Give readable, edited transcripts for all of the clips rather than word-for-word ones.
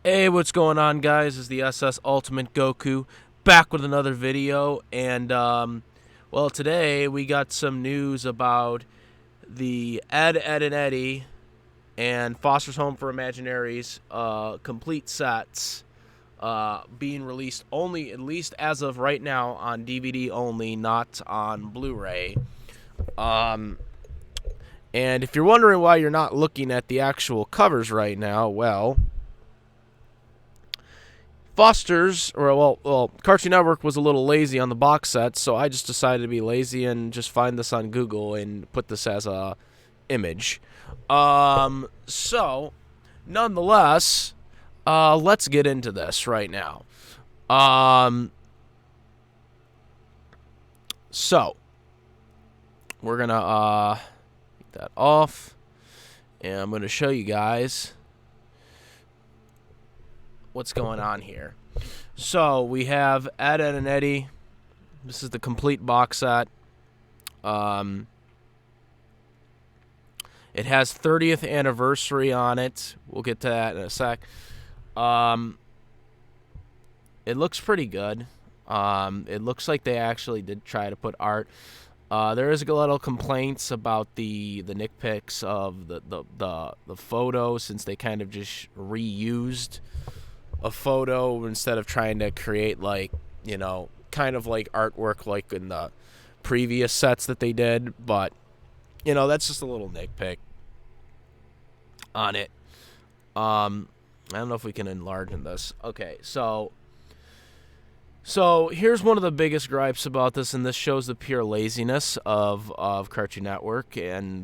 Hey, what's going on, guys? This is the SS Ultimate Goku back with another video, and well, today we got some news about the Ed, and Eddy and Foster's Home for Imaginaries complete sets being released only, at least as of right now, on DVD only, not on Blu-ray. Um, and if you're wondering why you're not looking at the actual covers right now, well, Cartoon Network was a little lazy on the box set, so I just decided to be lazy and just find this on Google and put this as a image. So, nonetheless, let's get into this right now. So we're gonna take that off, and I'm gonna show you guys what's going on here. So we have Ed, and Eddy. This is the complete box set. It has 30th anniversary on it. We'll get to that in a sec. It looks pretty good. It looks like they actually did try to put art. There is a little complaints about the nitpicks of the photo, since they kind of just reused a photo instead of trying to create, like, kind of like artwork like in the previous sets that they did. But that's just a little nitpick on it. I don't know if we can enlarge in this. Okay, so here's one of the biggest gripes about this, and this shows the pure laziness of Cartoon Network and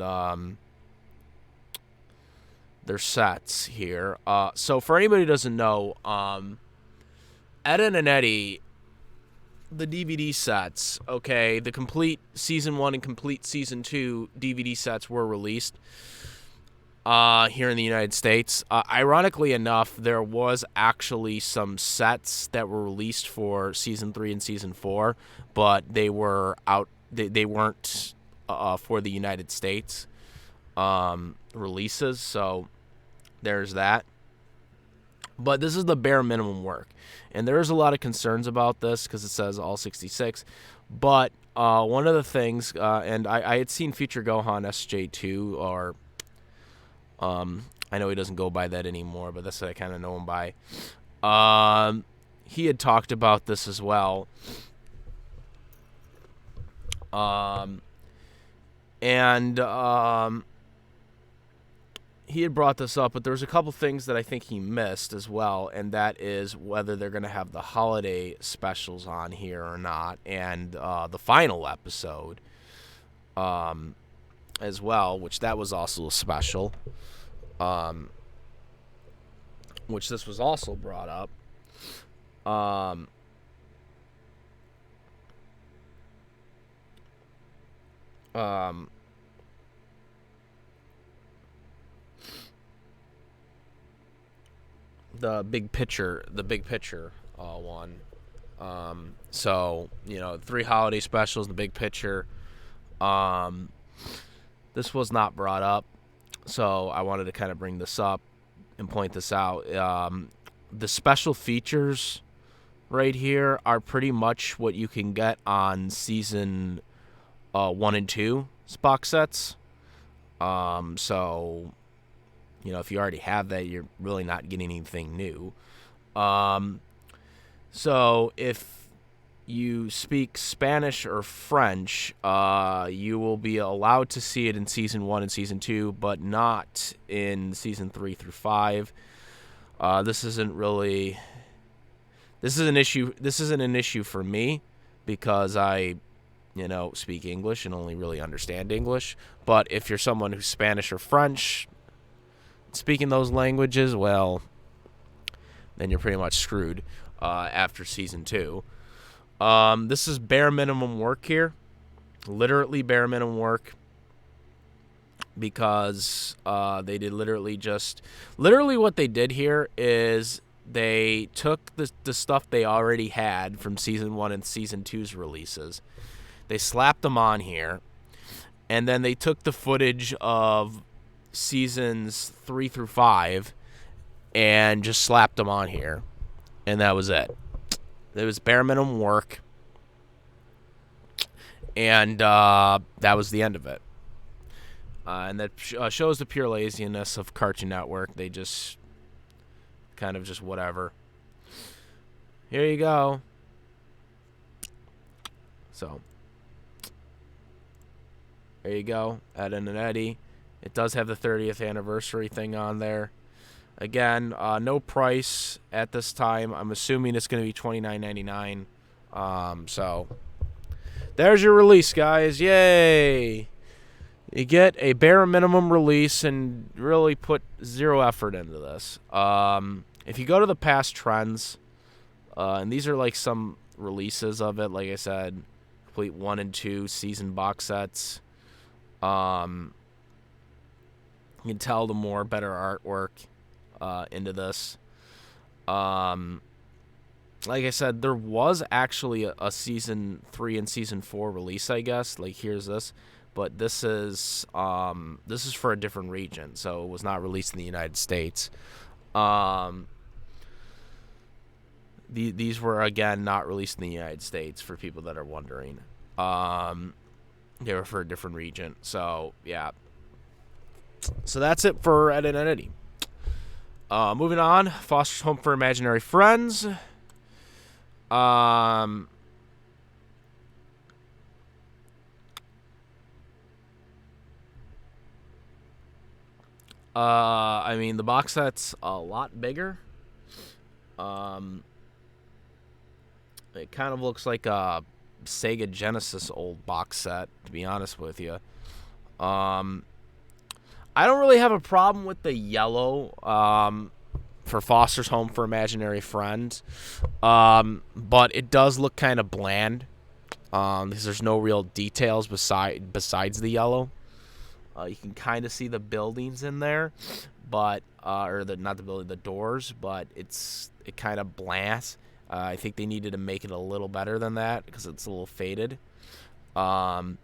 their sets here. So for anybody who doesn't know, Ed, and Eddy, the DVD sets, okay, the complete Season 1 and complete Season 2 DVD sets were released here in the United States. Ironically enough, there was actually some sets that were released for Season 3 and Season 4, but they were out. They weren't for the United States releases, so there's that. But this is the bare minimum work, and there is a lot of concerns about this because it says all 66. But one of the things, and I had seen Future Gohan SJ2, or I know he doesn't go by that anymore, but that's what I kind of know him by. He had talked about this as well. He had brought this up, but there's a couple things that I think he missed as well, and that is whether they're going to have the holiday specials on here or not, and the final episode as well, which that was also a special, which this was also brought up. The big picture one. So 3 holiday specials, the big picture. This was not brought up, so I wanted to kind of bring this up and point this out. The special features right here are pretty much what you can get on Season 1 and 2 box sets. So if you already have that, you're really not getting anything new. So if you speak Spanish or French, you will be allowed to see it in Season 1 and Season 2, but not in Season 3 through 5. This isn't an issue for me, because I speak English and only really understand English. But if you're someone who's Spanish or French, speaking those languages, well, then you're pretty much screwed after Season 2. This is bare minimum work here, literally bare minimum work, because they did literally what they did here is they took the stuff they already had from Season 1 and Season 2's releases, they slapped them on here, and then they took the footage of Seasons 3 through 5 and just slapped them on here, and that was it. It was bare minimum work, and that was the end of it. And that shows the pure laziness of Cartoon Network. They just kind of just whatever. Here you go. So, there you go, Ed and Eddy. It does have the 30th anniversary thing on there. Again, no price at this time. I'm assuming it's going to be $29.99. So, there's your release, guys. Yay! You get a bare minimum release and really put zero effort into this. If you go to the past trends, and these are like some releases of it, like I said, complete 1 and 2 season box sets. You can tell the better artwork into this. Like I said, there was actually a season 3 and season 4 release, I guess. Like, here's this. But this is for a different region, so it was not released in the United States. These were, again, not released in the United States, for people that are wondering. They were for a different region. So, yeah. So that's it for Ed and Eddy. Moving on, Foster's Home for Imaginary Friends. I mean, the box set's a lot bigger. It kind of looks like a Sega Genesis old box set, to be honest with you. I don't really have a problem with the yellow for Foster's Home for Imaginary Friends, but it does look kind of bland because there's no real details besides the yellow. You can kind of see the buildings in there, but not the building, the doors, but it kind of bland. I think they needed to make it a little better than that because it's a little faded. And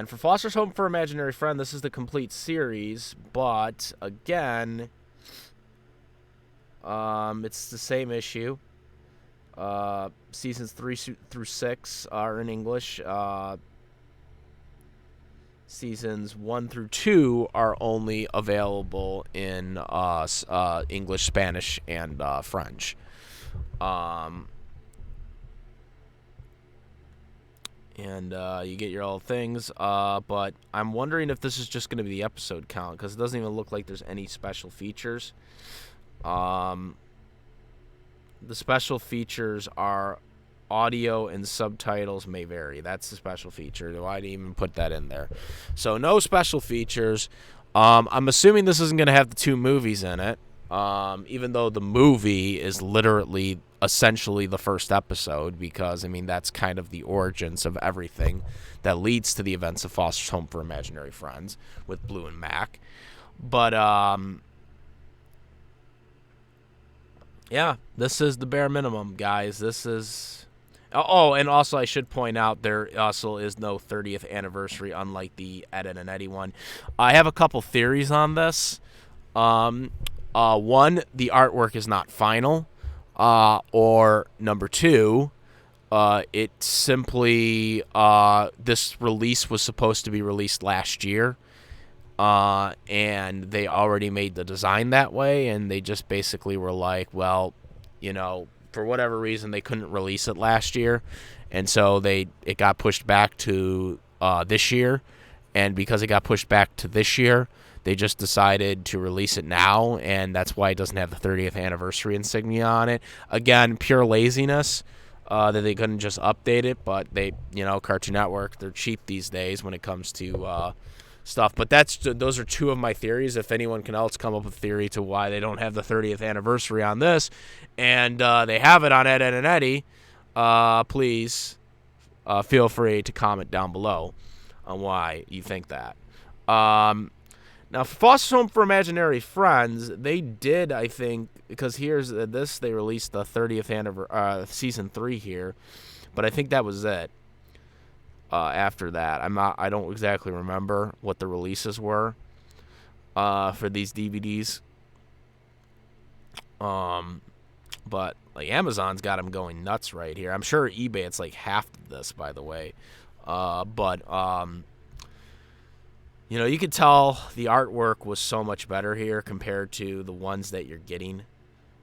for Foster's Home for Imaginary Friend, this is the complete series, but again, it's the same issue. Seasons 3 through 6 are in English. Seasons 1 through 2 are only available in English, Spanish, and French. And you get your old things. But I'm wondering if this is just going to be the episode count, because it doesn't even look like there's any special features. The special features are audio and subtitles may vary. That's the special feature. Why didn't even put that in there? So no special features. I'm assuming this isn't going to have the 2 movies in it, even though the movie is literally essentially the first episode, because, I mean, that's kind of the origins of everything that leads to the events of Foster's Home for Imaginary Friends with Blue and Mac. But, yeah, this is the bare minimum, guys. This is... Oh, and also I should point out there also is no 30th anniversary, unlike the Ed and Eddy one. I have a couple theories on this. One, the artwork is not final. Or number 2, it simply this release was supposed to be released last year. And they already made the design that way, and they just basically were like, well, you know, for whatever reason, they couldn't release it last year, and so it got pushed back to this year, and because it got pushed back to this year, they just decided to release it now, and that's why it doesn't have the 30th anniversary insignia on it. Again, pure laziness that they couldn't just update it, but they, Cartoon Network, they're cheap these days when it comes to stuff. But those are 2 of my theories. If anyone can else come up with a theory to why they don't have the 30th anniversary on this, and they have it on Ed and Eddy, please feel free to comment down below on why you think that. Now, for Foster's Home for Imaginary Friends, they did, I think, because here's this, they released the 30th anniversary season 3 here, but I think that was it. after that. I don't exactly remember what the releases were for these DVDs. But like Amazon's got them going nuts right here. I'm sure eBay it's like half of this, by the way. But you know, you could tell the artwork was so much better here compared to the ones that you're getting.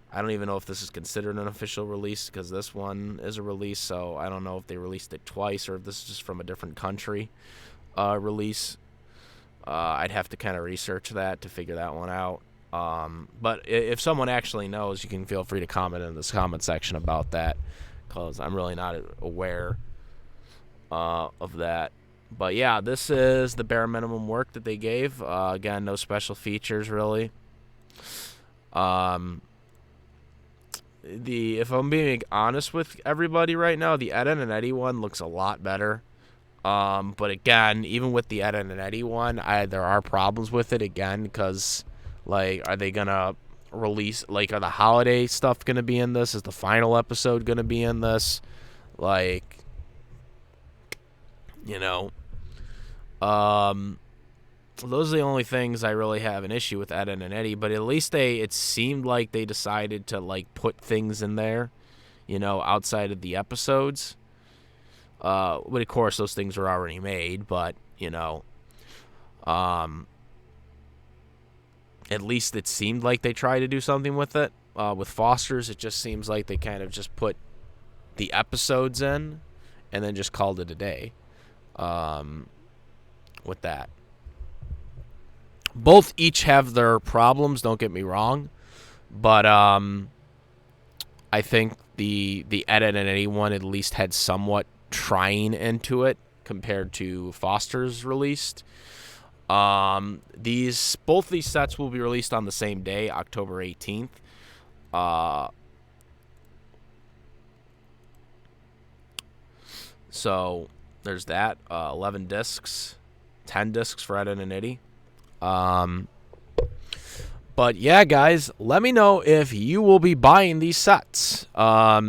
I don't even know if this is considered an official release because this one is a release, so I don't know if they released it twice or if this is just from a different country release. I'd have to kind of research that to figure that one out. But if someone actually knows, you can feel free to comment in this comment section about that because I'm really not aware of that. But yeah, this is the bare minimum work that they gave. Again, no special features really. If I'm being honest with everybody right now, the Ed and Eddy one looks a lot better. But again, even with the Ed and Eddy one, there are problems with it again because, like, are they gonna release, like, are the holiday stuff gonna be in this? Is the final episode gonna be in this? Like, you know, those are the only things I really have an issue with Ed and Eddy. But at least it seemed like they decided to like put things in there, you know, outside of the episodes. But of course those things were already made. But you know, at least it seemed like they tried to do something with it. With Foster's, it just seems like they kind of just put the episodes in and then just called it a day. With that, both each have their problems. Don't get me wrong, but I think the Ed and Eddy one at least had somewhat trying into it compared to Foster's released. Both these sets will be released on the same day, October 18th. So there's that. 11 discs, 10 discs for Ed and Eddy. But yeah, guys, let me know if you will be buying these sets. Let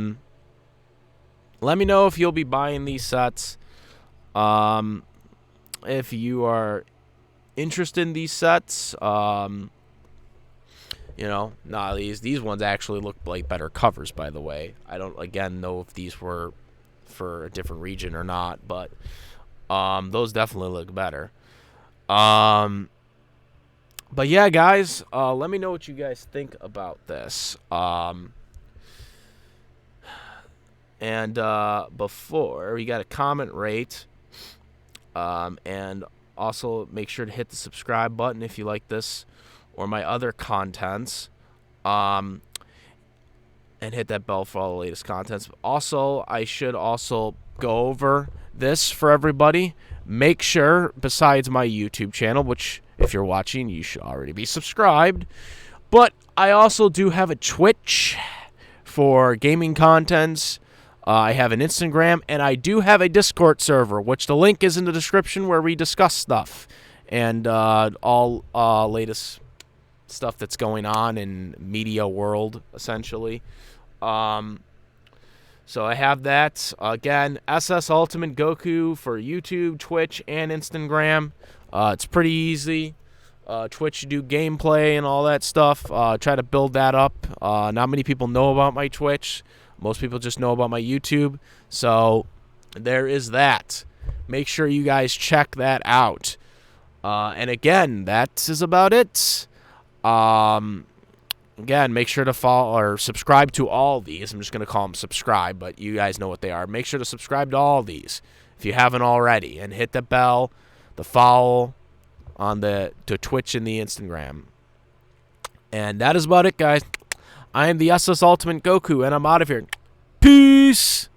me know if you'll be buying these sets. If you are interested in these sets, you know, these ones actually look like better covers, by the way. I don't, again, know if these were for a different region or not, but those definitely look better. But yeah, guys, let me know what you guys think about this. And before, you got to comment, rate, and also make sure to hit the subscribe button if you like this or my other contents. And hit that bell for all the latest contents. Also, I should also go over this for everybody. Make sure, besides my YouTube channel, which if you're watching, you should already be subscribed, but I also do have a Twitch for gaming contents. I have an Instagram, and I do have a Discord server, which the link is in the description, where we discuss stuff and all latest stuff that's going on in media world, essentially. So I have that. Again, SS Ultimate Goku for YouTube, Twitch, and Instagram. It's pretty easy. Twitch, you do gameplay and all that stuff. Try to build that up. Not many people know about my Twitch. Most people just know about my YouTube. So there is that. Make sure you guys check that out. And again, that is about it. Again, make sure to follow or subscribe to all these. I'm just going to call them subscribe, but you guys know what they are. Make sure to subscribe to all these if you haven't already, and hit the bell, the follow on to Twitch and the Instagram. And that is about it, guys. I am the SS Ultimate Goku, and I'm out of here. Peace!